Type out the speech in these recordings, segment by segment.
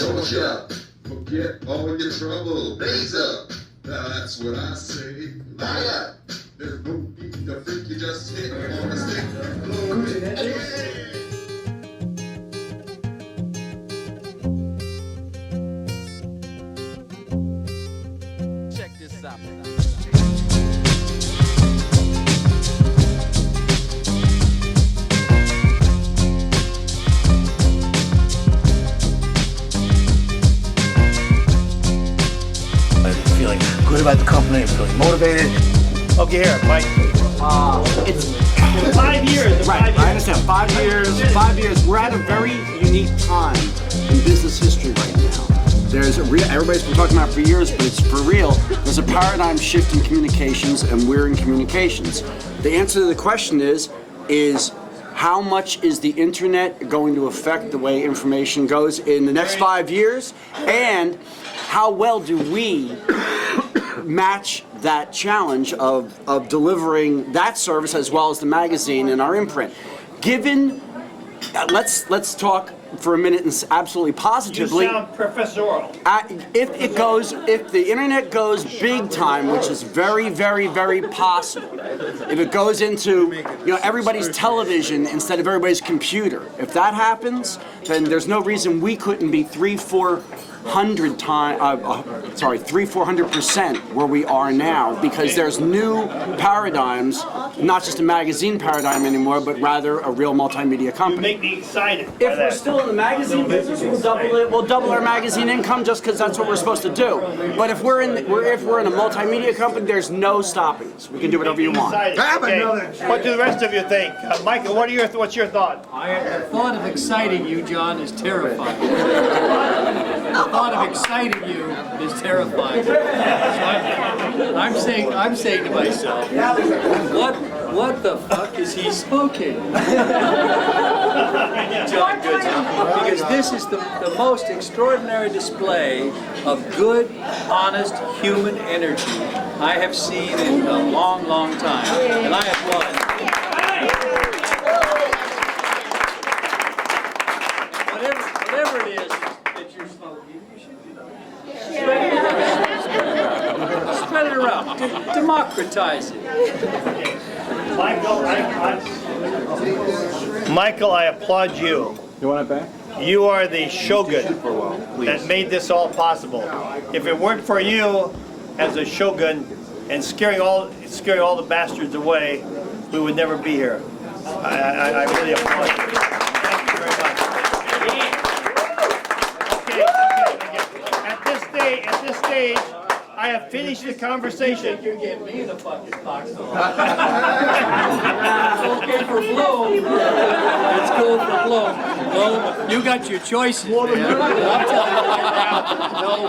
torture. Forget all your trouble. Raise up. Now that's what I say. Liar. There's no need to think you just hit on the stick. Check this out. I'm feeling good about the company, I'm feeling motivated. Okay, here, Mike. It's 5 years. right, I understand. 5 years, 5 years. We're at a very unique time in business history right now. Everybody's been talking about it for years, but it's for real. There's a paradigm shift in communications, and we're in communications. The answer to the question is how much is the internet going to affect the way information goes in the next 5 years, and how well do we match that challenge of delivering that service as well as the magazine and our imprint. Given, let's talk for a minute and absolutely positively. You sound professorial. If the internet goes big time, which is very, very, very possible, if it goes into everybody's television instead of everybody's computer, if that happens, then there's no reason we couldn't be 300% where we are now, because there's new paradigms, not just a magazine paradigm anymore, but rather a real multimedia company. You make me excited. If we're still in the magazine business, we'll double our magazine income just because that's what we're supposed to do. But if we're in a multimedia company, there's no stopping us. We can do whatever you want. Okay. What do the rest of you think? Michael, what's your thought? The thought of exciting you, John, is terrifying. The thought of exciting you is terrifying. So I'm saying to myself, what the fuck is he smoking? John Goodson, because this is the most extraordinary display of good, honest human energy I have seen in a long, long time, and I applaud it. Whatever it is that you're smoking, you should spread it around, democratize it. Michael, I applaud you. You want it back? You are the shogun that made this all possible. If it weren't for you as a shogun and scaring all the bastards away, we would never be here. I really applaud you. Thank you very much. Okay. At this stage, I have finished the conversation. You're getting me the fucking fox. Okay for blow. Let's go for blow. Well, you got your choices, man. I'm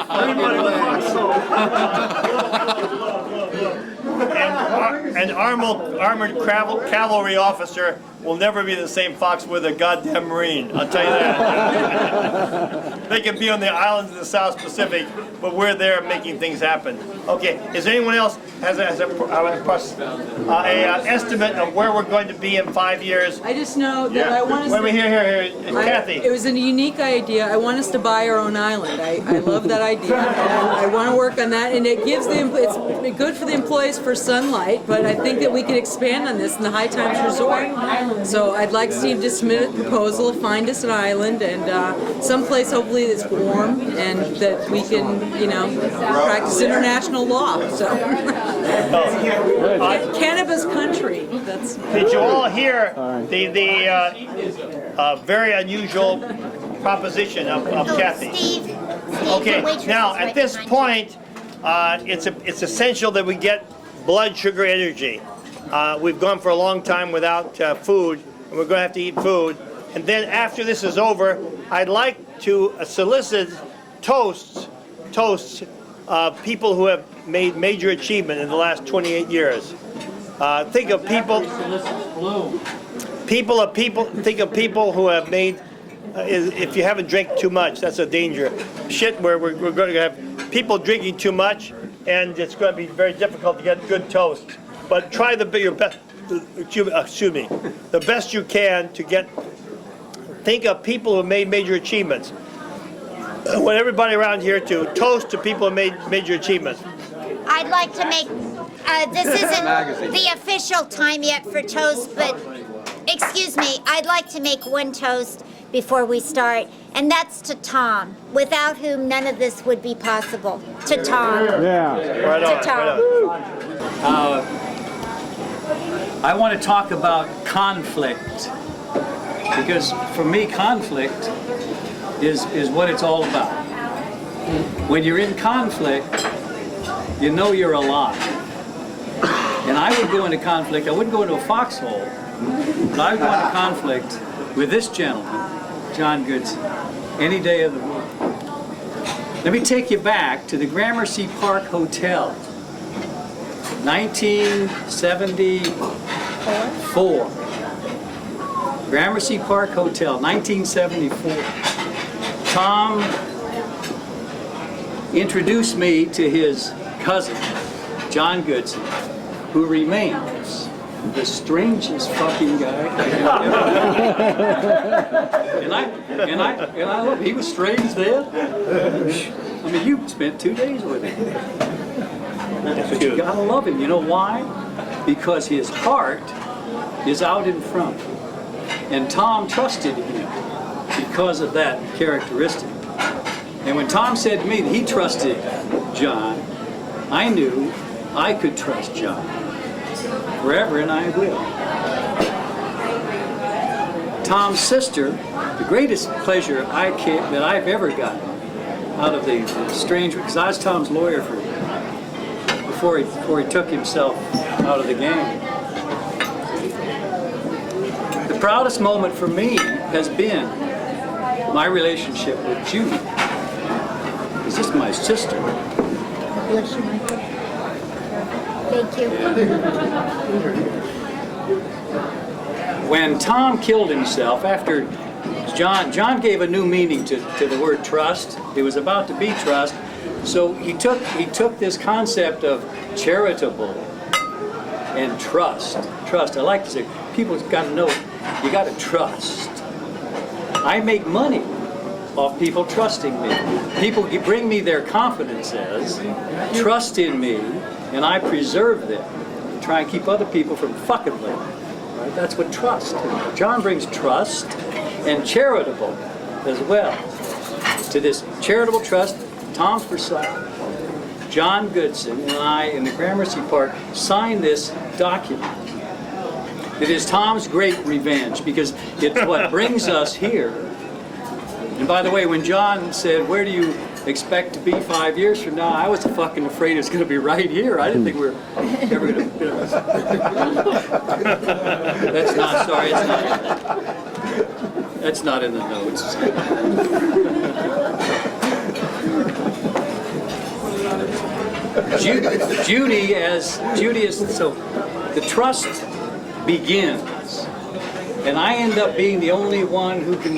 telling you right now. An armored cavalry officer will never be the same fox with a goddamn Marine. I'll tell you that. They can be on the islands in the South Pacific, but we're there making things happen. Okay, is anyone else has an estimate of where we're going to be in 5 years? I just know that I want us Wait, here, Kathy. It was a unique idea. I want us to buy our own island. I love that idea. I want to work on that, and it gives it's good for the employees for sunlight, but I think that we can expand on this in the High Times Resort. So I'd like Steve to submit a proposal, find us an island, and someplace hopefully that's warm and that we can, practice international law. So cannabis country. Did you all hear the very unusual proposition of Kathy? Steve, Okay, now at this point, it's essential that we get blood sugar energy. We've gone for a long time without food, and we're going to have to eat food. And then after this is over, I'd like to solicit toasts people who have made major achievement in the last 28 years. Think of people who have made. If you haven't drank too much, that's a danger. Where we're going to have people drinking too much, and it's going to be very difficult to get good toast. But try the best you can to get. Think of people who made major achievements. want everybody around here to toast to people who made major achievements. I'd like to make, this isn't the official time yet for toast, but excuse me, I'd like to make one toast before we start, and that's to Tom, without whom none of this would be possible. To Tom. Right on, To Tom. right on. I want to talk about conflict, because for me, conflict is what it's all about. When you're in conflict, you know you're alive. And I would go into conflict, I wouldn't go into a foxhole, but I would go into conflict with this gentleman, John Goodson, any day of the week. Let me take you back to the Gramercy Park Hotel, 1974. Gramercy Park Hotel, 1974. Tom introduced me to his cousin, John Goodson, who remains the strangest fucking guy I have ever met. And I love him. He was strange then. I mean, you spent 2 days with him. But you gotta love him. You know why? Because his heart is out in front. And Tom trusted him because of that characteristic. And when Tom said to me that he trusted John, I knew I could trust John forever, and I will. Tom's sister, the greatest pleasure that I've ever gotten out of the strange, because I was Tom's lawyer before he took himself out of the game. The proudest moment for me has been my relationship with Judy. This is my sister. Bless you, Michael. Thank you. When Tom killed himself, after John gave a new meaning to the word trust. It was about to be trust. So he took this concept of charitable and trust. Trust. I like to say, people's got to know, you got to trust. I make money off people trusting me. People bring me their confidences, trust in me, and I preserve them. Try and keep other people from fucking with them. Right? That's what trust is. John brings trust and charitable as well. To this charitable trust, Tom Forsyth, John Goodson, and I in the Gramercy Park signed this document. It is Tom's great revenge because it's what brings us here. And by the way, when John said, "Where do you expect to be 5 years from now?" I was fucking afraid it was going to be right here. I didn't think we were ever going to. That's not. Sorry, it's not. That's not in the notes. Judy is so. The trust begins. And I end up being the only one who can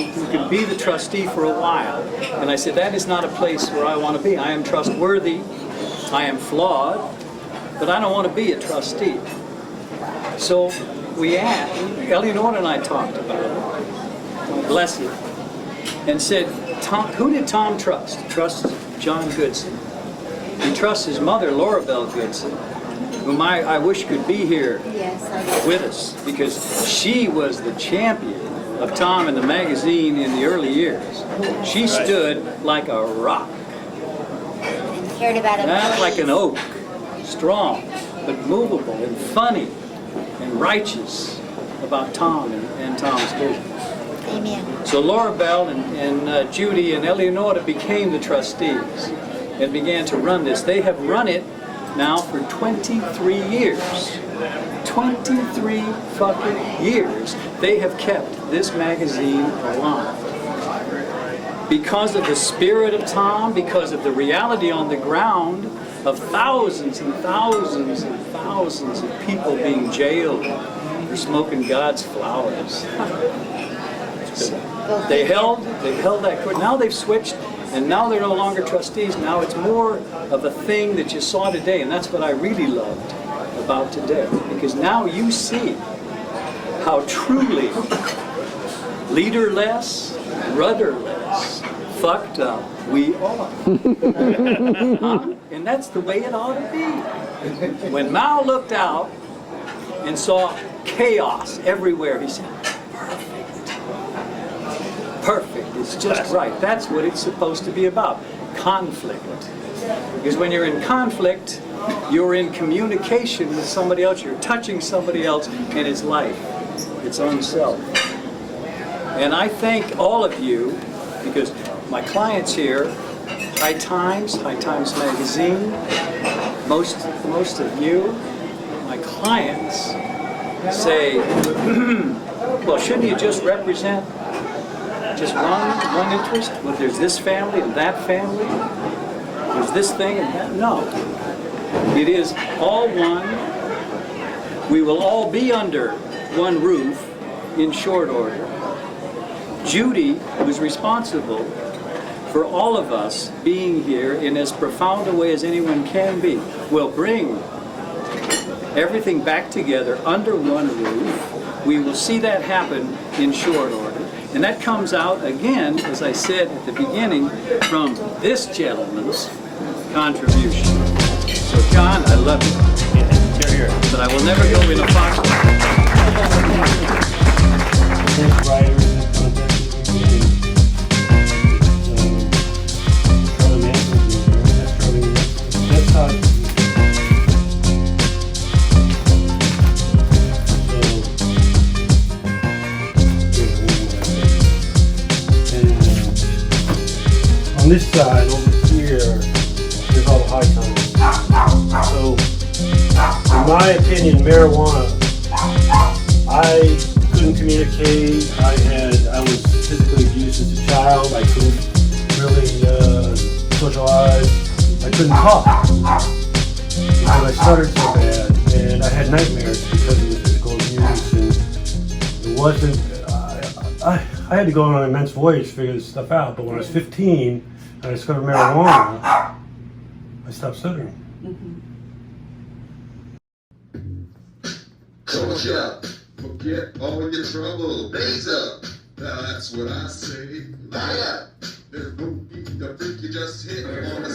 be the trustee for a while. And I said, that is not a place where I want to be. I am trustworthy, I am flawed, but I don't want to be a trustee. So we asked, Eleanor and I talked about it, bless you, and said, who did Tom trust? He trusts John Goodson. He trusts his mother, Laura Belle Goodson, whom I wish could be here with us, because she was the champion of Tom in the magazine in the early years. She stood like a rock. And cared about it. Not like an oak, strong, but movable and funny and righteous about Tom and Tom's vision. Amen. So Laura Belle and Judy and Eleonora became the trustees and began to run this. They have run it now for 23 years. 23 fucking years they have kept this magazine alive. Because of the spirit of Tom, because of the reality on the ground of thousands and thousands and thousands of people being jailed for smoking God's flowers. They held that court. Now they've switched, and now they're no longer trustees. Now it's more of a thing that you saw today, and that's what I really loved about today. Because now you see how truly leaderless, rudderless, fucked up we are. Huh? And that's the way it ought to be. When Mao looked out and saw chaos everywhere, he said, perfect. Perfect, it's just right. That's what it's supposed to be about, conflict. Because when you're in conflict, you're in communication with somebody else, you're touching somebody else, and it's life, its own self. And I thank all of you, because my clients here, High Times Magazine, most of you, my clients, say, well, shouldn't you just represent just one interest? Well, there's this family and that family, there's this thing and that. No, it is all one. We will all be under one roof in short order. Judy was responsible for all of us being here in as profound a way as anyone can be. We'll bring everything back together under one roof. We will see that happen in short order. And that comes out, again, as I said at the beginning, from this gentleman's contribution. So, John, I love you. But I will never go in a fox. On this side, over here, there's all the high times. So, in my opinion, marijuana, I couldn't communicate. I was physically abused as a child. I couldn't really socialize. I couldn't talk because I stuttered so bad, and I had nightmares because of the physical abuse. And it wasn't. I had to go on an immense voyage to figure this stuff out. But when I was 15 and I discovered marijuana, I stopped stuttering. Culture, forget all your trouble. Raise up, now that's what I say. Liar, there's no need to freak, you just hit on the